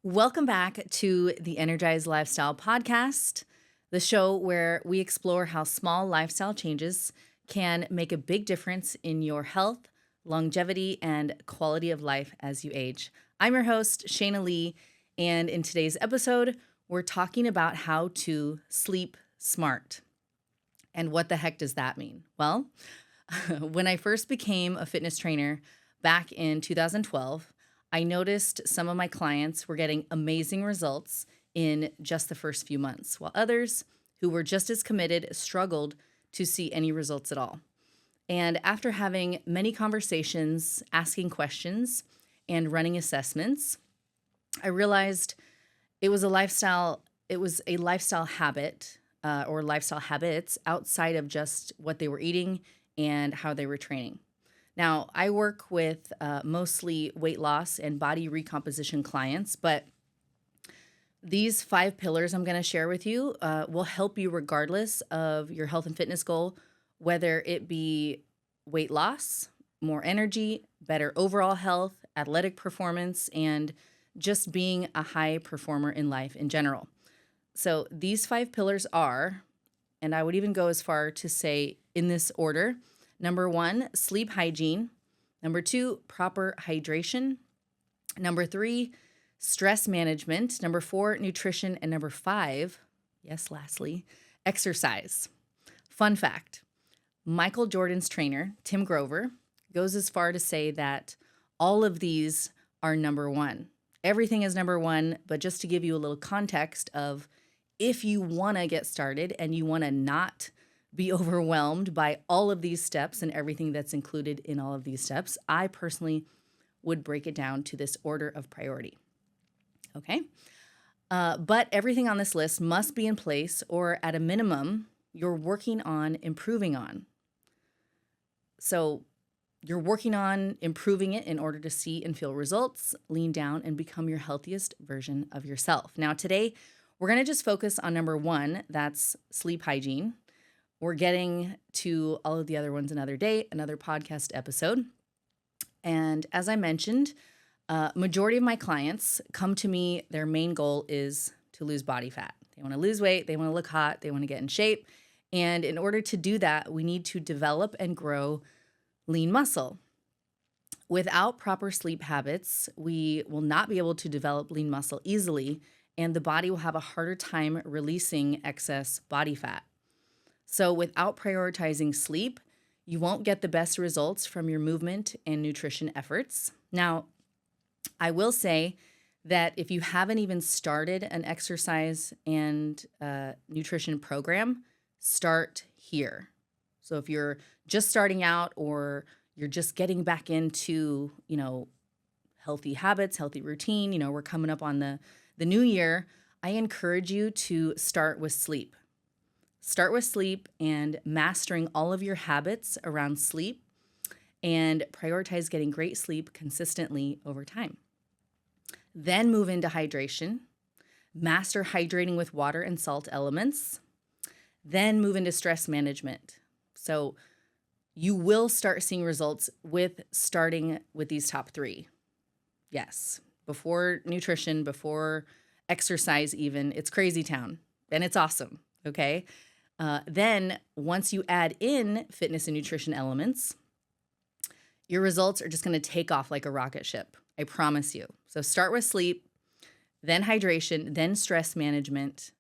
Welcome back to the Energized Lifestyle Podcast, the show where we explore how small lifestyle changes can make a big difference in your health, longevity, and quality of life as you age. I'm your host, Shayna Lee, and in today's episode, we're talking about how to sleep smart. And what the heck does that mean? Well, when I first became a fitness trainer back in 2012, I noticed some of my clients were getting amazing results in just the first few months, while others who were just as committed struggled to see any results at all. And after having many conversations, asking questions, and running assessments, I realized it was a lifestyle habit or lifestyle habits outside of just what they were eating and how they were training. Now, I work with mostly weight loss and body recomposition clients, but these 5 pillars I'm going to share with you will help you regardless of your health and fitness goal, whether it be weight loss, more energy, better overall health, athletic performance, and just being a high performer in life in general. So, these 5 pillars are, and I would even go as far to say in this order: number one, sleep hygiene; number two, proper hydration; number three, stress management; number four, nutrition; and number five, yes, lastly, exercise. Fun fact: Michael Jordan's trainer, Tim Grover, goes as far to say that all of these are number one. Everything is number one, but just to give you a little context of if you want to get started and you want to not be overwhelmed by all of these steps and everything that's included in all of these steps, I personally would break it down to this order of priority. Okay. But everything on this list must be in place, or at a minimum, you're working on improving on. So you're working on improving it in order to see and feel results, lean down, and become your healthiest version of yourself. Now, today, we're going to just focus on number one, that's sleep hygiene. We're getting to all of the other ones another day, another podcast episode. And as I mentioned, majority of my clients come to me, their main goal is to lose body fat. They want to lose weight, they want to look hot, they want to get in shape. And in order to do that, we need to develop and grow lean muscle. Without proper sleep habits, we will not be able to develop lean muscle easily, and the body will have a harder time releasing excess body fat. So without prioritizing sleep, you won't get the best results from your movement and nutrition efforts. Now, I will say that if you haven't even started an exercise and nutrition program, start here. So if you're just starting out or you're just getting back into, healthy habits, healthy routine, we're coming up on the new year, I encourage you to start with sleep. Start with sleep and mastering all of your habits around sleep, and prioritize getting great sleep consistently over time. Then move into hydration. Master hydrating with water and salt elements. Then move into stress management. So you will start seeing results with starting with these top three. Yes, before nutrition, before exercise even, it's crazy town and it's awesome, okay? Then once you add in fitness and nutrition elements, your results are just going to take off like a rocket ship. I promise you. So start with sleep, then hydration, then stress management,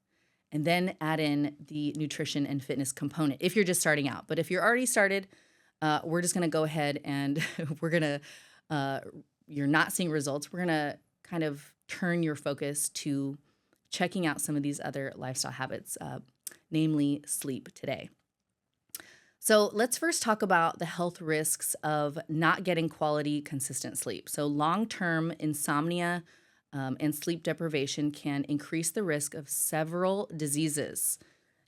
and then add in the nutrition and fitness component if you're just starting out. But if you're already started, we're just going to go ahead and you're not seeing results. We're going to kind of turn your focus to checking out some of these other lifestyle habits, namely sleep today. So let's first talk about the health risks of not getting quality, consistent sleep. So long-term insomnia and sleep deprivation can increase the risk of several diseases,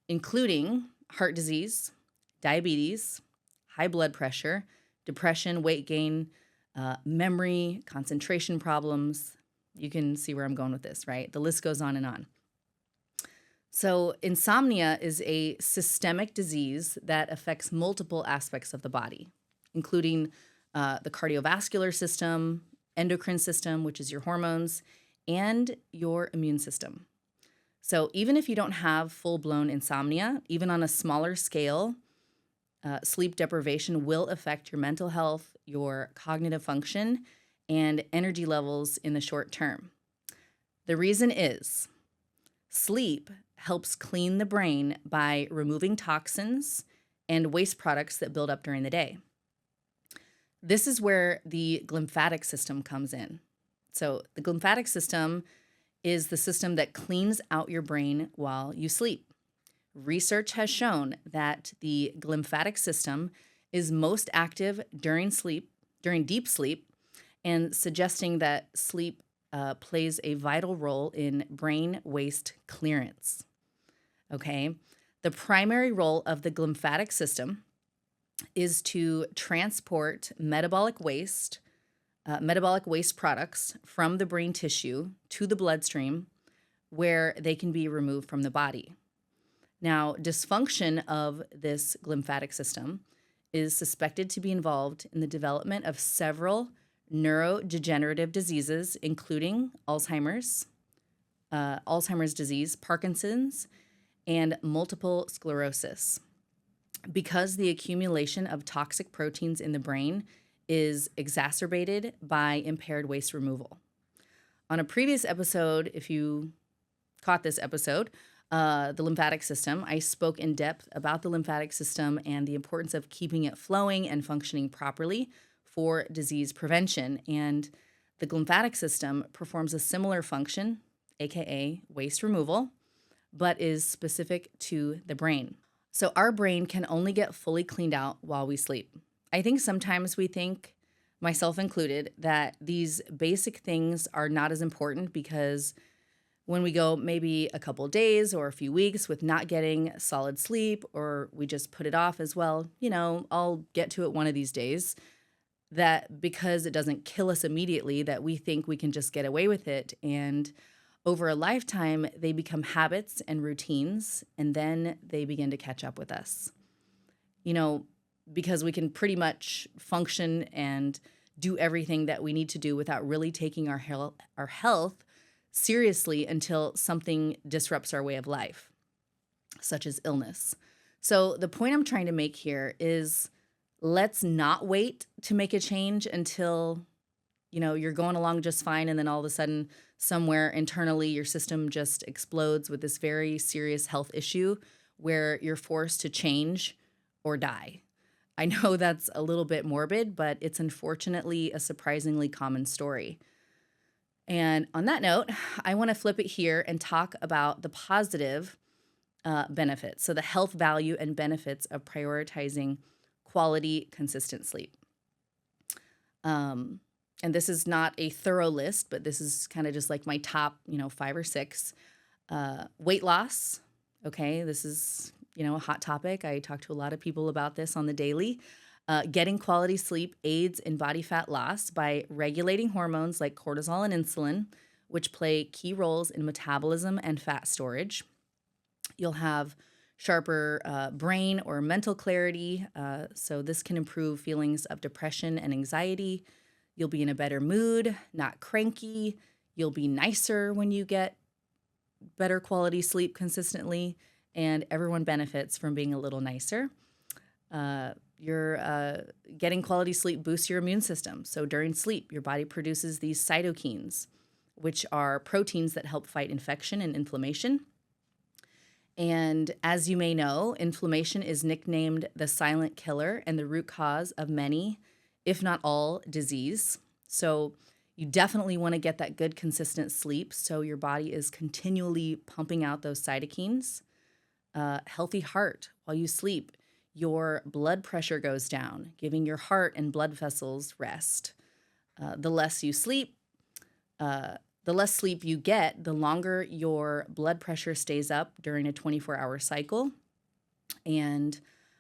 including heart disease, diabetes, high blood pressure, depression, weight gain, memory, concentration problems. You can see where I'm going with this, right? The list goes on and on. So insomnia is a systemic disease that affects multiple aspects of the body, including the cardiovascular system, endocrine system, which is your hormones, and your immune system. So even if you don't have full-blown insomnia, even on a smaller scale, sleep deprivation will affect your mental health, your cognitive function, and energy levels in the short term. The reason is sleep helps clean the brain by removing toxins and waste products that build up during the day. This is where the glymphatic system comes in. So, the glymphatic system is the system that cleans out your brain while you sleep. Research has shown that the glymphatic system is most active during sleep, during deep sleep, and suggesting that sleep plays a vital role in brain waste clearance. Okay. The primary role of the glymphatic system is to transport metabolic waste products from the brain tissue to the bloodstream where they can be removed from the body. Now, dysfunction of this glymphatic system is suspected to be involved in the development of several neurodegenerative diseases, including Alzheimer's disease, Parkinson's, and multiple sclerosis. Because the accumulation of toxic proteins in the brain is exacerbated by impaired waste removal. On a previous episode, if you caught this episode, the lymphatic system, I spoke in depth about the lymphatic system and the importance of keeping it flowing and functioning properly for disease prevention. And the glymphatic system performs a similar function, aka waste removal, but is specific to the brain. So our brain can only get fully cleaned out while we sleep. I think sometimes we think, myself included, that these basic things are not as important because when we go maybe a couple days or a few weeks with not getting solid sleep, or we just put it off as well, I'll get to it one of these days, that because it doesn't kill us immediately, that we think we can just get away with it. And over a lifetime, they become habits and routines, and then they begin to catch up with us. Because we can pretty much function and do everything that we need to do without really taking our health seriously until something disrupts our way of life, such as illness. So the point I'm trying to make here is let's not wait to make a change until you're going along just fine, and then all of a sudden somewhere internally your system just explodes with this very serious health issue where you're forced to change or die. I know that's a little bit morbid, but it's unfortunately a surprisingly common story. And on that note, I want to flip it here and talk about the positive benefits. So the health value and benefits of prioritizing quality, consistent sleep. And this is not a thorough list, but this is kind of just like my top, 5 or 6. Weight loss. Okay, this is, a hot topic. I talk to a lot of people about this on the daily. Getting quality sleep aids in body fat loss by regulating hormones like cortisol and insulin, which play key roles in metabolism and fat storage. You'll have sharper brain or mental clarity. So this can improve feelings of depression and anxiety. You'll be in a better mood, not cranky. You'll be nicer when you get better quality sleep consistently, and everyone benefits from being a little nicer. You're getting quality sleep boosts your immune system. So during sleep, your body produces these cytokines, which are proteins that help fight infection and inflammation. And as you may know, inflammation is nicknamed the silent killer and the root cause of many, if not all, disease. So you definitely want to get that good, consistent sleep so your body is continually pumping out those cytokines. Healthy heart while you sleep. Your blood pressure goes down, giving your heart and blood vessels rest. The less you sleep, the less sleep you get, the longer your blood pressure stays up during a 24-hour cycle. And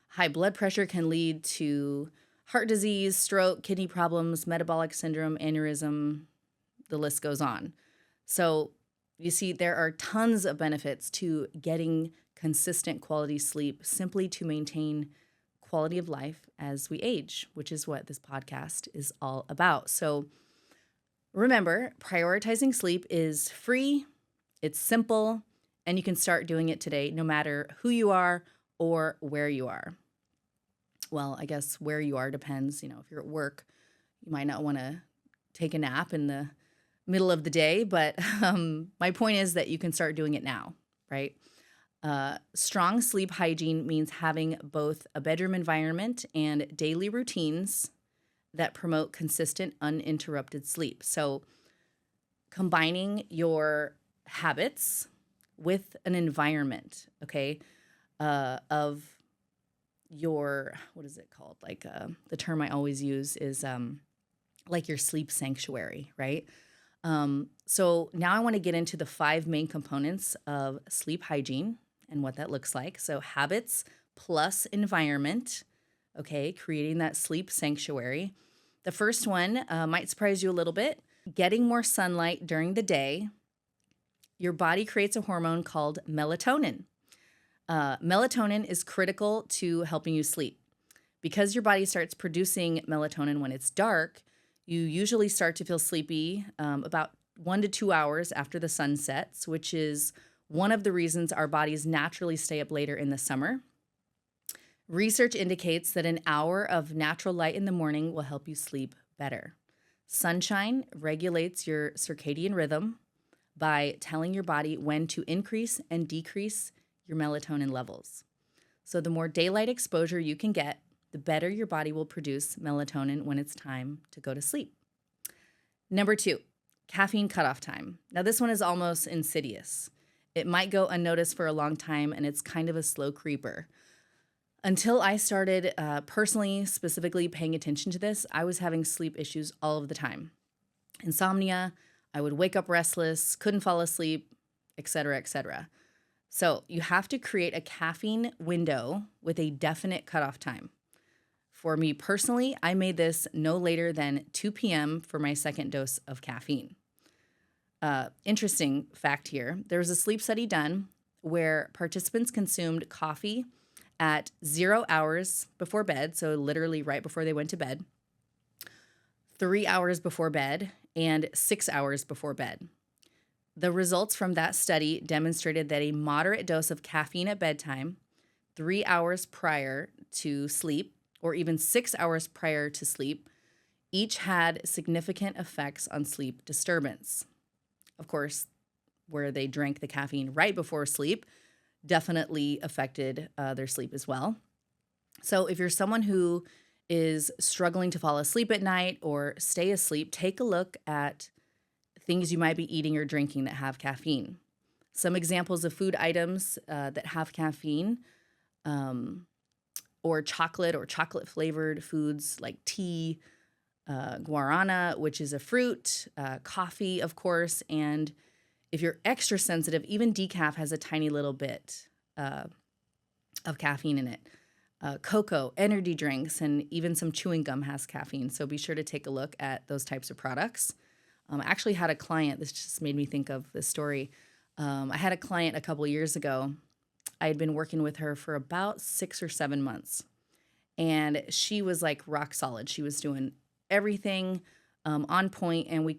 high blood pressure can lead to heart disease, stroke, kidney problems, metabolic syndrome, aneurysm, the list goes on. So you see, there are tons of benefits to getting consistent quality sleep simply to maintain quality of life as we age, which is what this podcast is all about. So Remember, prioritizing sleep is free, it's simple, and you can start doing it today no matter who you are or where you are. Well, I guess where you are depends. If you're at work, you might not want to take a nap in the middle of the day, but my point is that you can start doing it now, right? Strong sleep hygiene means having both a bedroom environment and daily routines that promote consistent, uninterrupted sleep. So, combining your habits with an environment, okay, of your, what is it called? Like the term I always use is like your sleep sanctuary, right? So now I want to get into the five main components of sleep hygiene and what that looks like. So habits plus environment, okay, creating that sleep sanctuary. The first one might surprise you a little bit. Getting more sunlight during the day. Your body creates a hormone called melatonin. Melatonin is critical to helping you sleep. Because your body starts producing melatonin when it's dark, you usually start to feel sleepy about 1 to 2 hours after the sun sets, which is one of the reasons our bodies naturally stay up later in the summer. Research indicates that an hour of natural light in the morning will help you sleep better. Sunshine regulates your circadian rhythm by telling your body when to increase and decrease your melatonin levels. So the more daylight exposure you can get, the better your body will produce melatonin when it's time to go to sleep. Number 2, caffeine cutoff time. Now this one is almost insidious. It might go unnoticed for a long time, and it's kind of a slow creeper. Until I started personally, specifically paying attention to this, I was having sleep issues all of the time. Insomnia, I would wake up restless, couldn't fall asleep, etc., etc. So you have to create a caffeine window with a definite cutoff time. For me personally, I made this no later than 2 p.m. for my second dose of caffeine. Interesting fact here. There was a sleep study done where participants consumed coffee at 0 hours before bed, so literally right before they went to bed, 3 hours before bed, and 6 hours before bed. The results from that study demonstrated that a moderate dose of caffeine at bedtime, 3 hours prior to sleep, or even 6 hours prior to sleep, each had significant effects on sleep disturbance. Of course, where they drank the caffeine right before sleep definitely affected their sleep as well. So if you're someone who is struggling to fall asleep at night or stay asleep, take a look at things you might be eating or drinking that have caffeine. Some examples of food items that have caffeine or chocolate flavored foods like tea, guarana, which is a fruit, coffee, of course, and if you're extra sensitive, even decaf has a tiny little bit of caffeine in it. Cocoa, energy drinks, and even some chewing gum has caffeine. So be sure to take a look at those types of products. I actually had a client, this just made me think of this story. I had a client a couple years ago. I had been working with her for about 6 or 7 months. And she was like rock solid. She was doing everything on point, and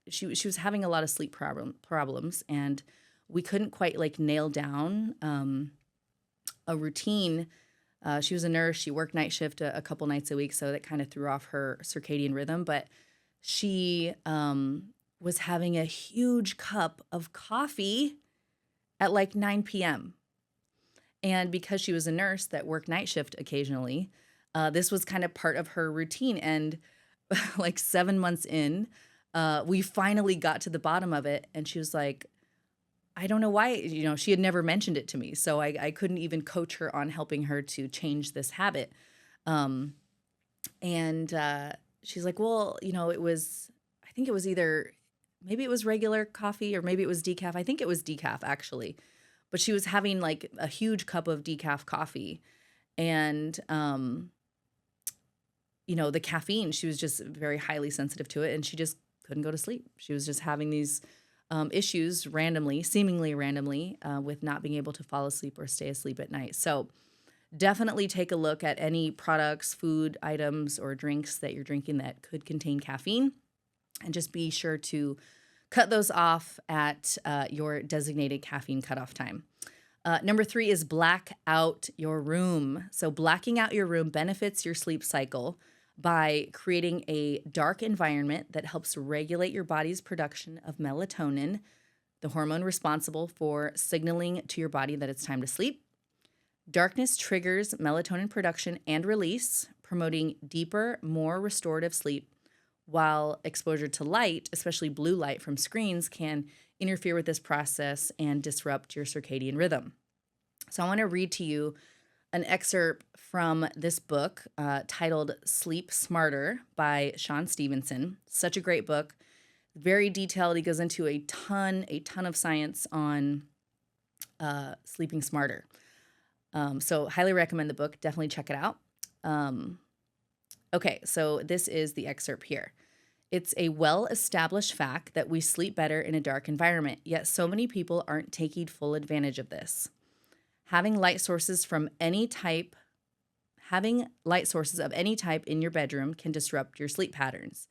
she was having a lot of sleep problems, and we couldn't quite like nail down a routine. She was a nurse. She worked night shift a couple nights a week, so that kind of threw off her circadian rhythm. But she was having a huge cup of coffee at like 9 p.m. And because she was a nurse that worked night shift occasionally, this was kind of part of her routine. And like 7 months in, we finally got to the bottom of it. And she was like, I don't know why, she had never mentioned it to me. So I couldn't even coach her on helping her to change this habit. And she's like, well, I think it was maybe it was regular coffee or maybe it was decaf. I think it was decaf actually. But she was having like a huge cup of decaf coffee. And, the caffeine, she was just very highly sensitive to it, and she just couldn't go to sleep. She was just having these issues seemingly randomly, with not being able to fall asleep or stay asleep at night. So definitely take a look at any products, food items, or drinks that you're drinking that could contain caffeine. And just be sure to cut those off at your designated caffeine cutoff time. Number 3 is black out your room. So, blacking out your room benefits your sleep cycle by creating a dark environment that helps regulate your body's production of melatonin, the hormone responsible for signaling to your body that it's time to sleep. Darkness triggers melatonin production and release, promoting deeper, more restorative sleep, while exposure to light, especially blue light from screens, can interfere with this process and disrupt your circadian rhythm. So, I want to read to you an excerpt from this book titled Sleep Smarter by Sean Stevenson. Such a great book, very detailed. He goes into a ton of science on sleeping smarter. So, highly recommend the book. Definitely check it out. Okay, so this is the excerpt here. It's a well-established fact that we sleep better in a dark environment, yet so many people aren't taking full advantage of this. Having light sources of any type in your bedroom can disrupt your sleep patterns.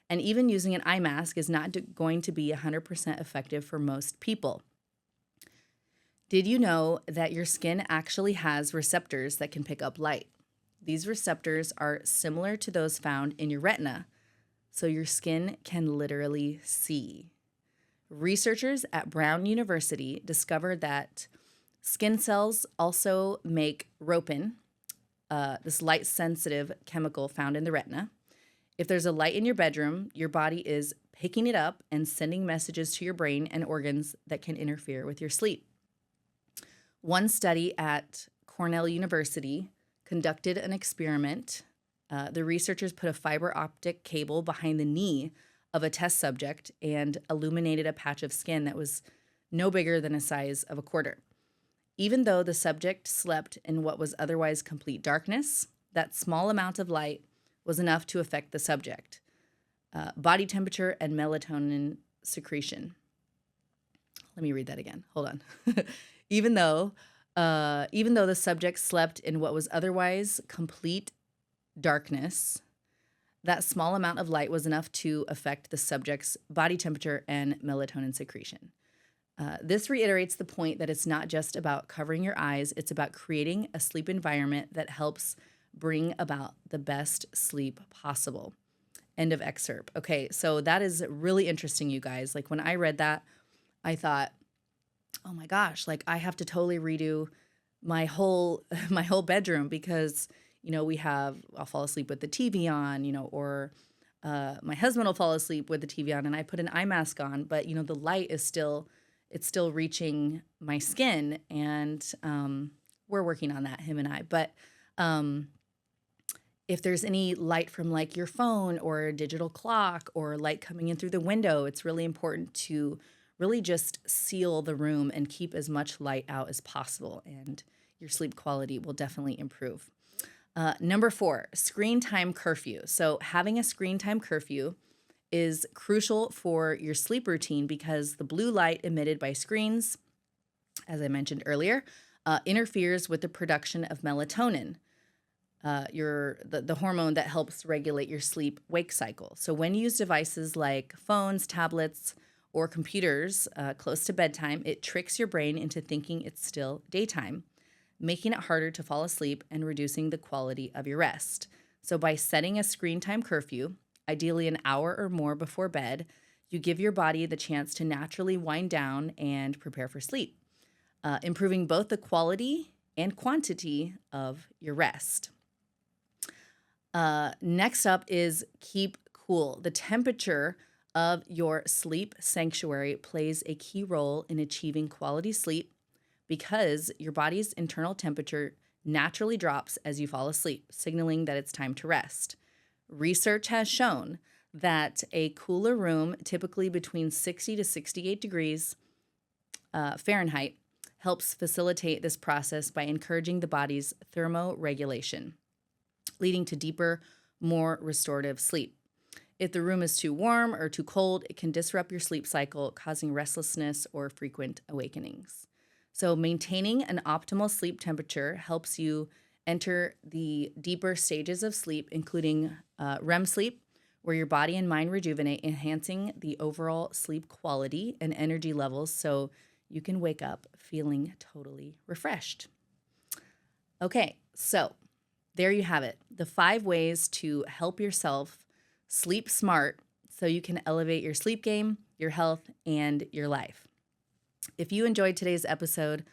And even using an eye mask is not going to be 100% effective for most people. Did you know that your skin actually has receptors that can pick up light? These receptors are similar to those found in your retina, so your skin can literally see. Researchers at Brown University discovered that skin cells also make ropin, this light-sensitive chemical found in the retina. If there's a light in your bedroom, your body is picking it up and sending messages to your brain and organs that can interfere with your sleep. One study at Cornell University conducted an experiment. The researchers put a fiber optic cable behind the knee of a test subject and illuminated a patch of skin that was no bigger than the size of a quarter. Even though the subject slept in what was otherwise complete darkness, that small amount of light was enough to affect the subject, body temperature, and melatonin secretion. Let me read that again. Hold on. Even though the subject slept in what was otherwise complete darkness, that small amount of light was enough to affect the subject's body temperature and melatonin secretion. This reiterates the point that it's not just about covering your eyes, it's about creating a sleep environment that helps bring about the best sleep possible. End of excerpt. Okay, so that is really interesting, you guys. Like when I read that, I thought, oh my gosh, like I have to totally redo my whole bedroom because, I'll fall asleep with the TV on, or my husband will fall asleep with the TV on and I put an eye mask on, but the light is still reaching my skin, and we're working on that, him and I. But if there's any light from like your phone or a digital clock or light coming in through the window, it's really important to really just seal the room and keep as much light out as possible, and your sleep quality will definitely improve. Number 4, screen time curfew. So having a screen time curfew is crucial for your sleep routine because the blue light emitted by screens, as I mentioned earlier, interferes with the production of melatonin, the hormone that helps regulate your sleep-wake cycle. So when you use devices like phones, tablets, or computers close to bedtime, it tricks your brain into thinking it's still daytime, making it harder to fall asleep and reducing the quality of your rest. So by setting a screen time curfew, ideally an hour or more before bed, you give your body the chance to naturally wind down and prepare for sleep, improving both the quality and quantity of your rest. Next up is keep cool. The temperature of your sleep sanctuary plays a key role in achieving quality sleep because your body's internal temperature naturally drops as you fall asleep, signaling that it's time to rest. Research has shown that a cooler room, typically between 60 to 68 degrees Fahrenheit, helps facilitate this process by encouraging the body's thermoregulation, leading to deeper, more restorative sleep. If the room is too warm or too cold, it can disrupt your sleep cycle, causing restlessness or frequent awakenings. So maintaining an optimal sleep temperature helps you enter the deeper stages of sleep, including REM sleep, where your body and mind rejuvenate, enhancing the overall sleep quality and energy levels so you can wake up feeling totally refreshed. Okay, so there you have it. The 5 ways to help yourself sleep smart so you can elevate your sleep game, your health, and your life. If you enjoyed today's episode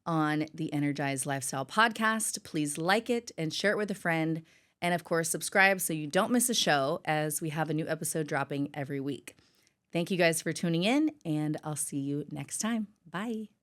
on the Energized Lifestyle Podcast, please like it and share it with a friend. And of course, subscribe so you don't miss a show, as we have a new episode dropping every week. Thank you guys for tuning in, and I'll see you next time. Bye.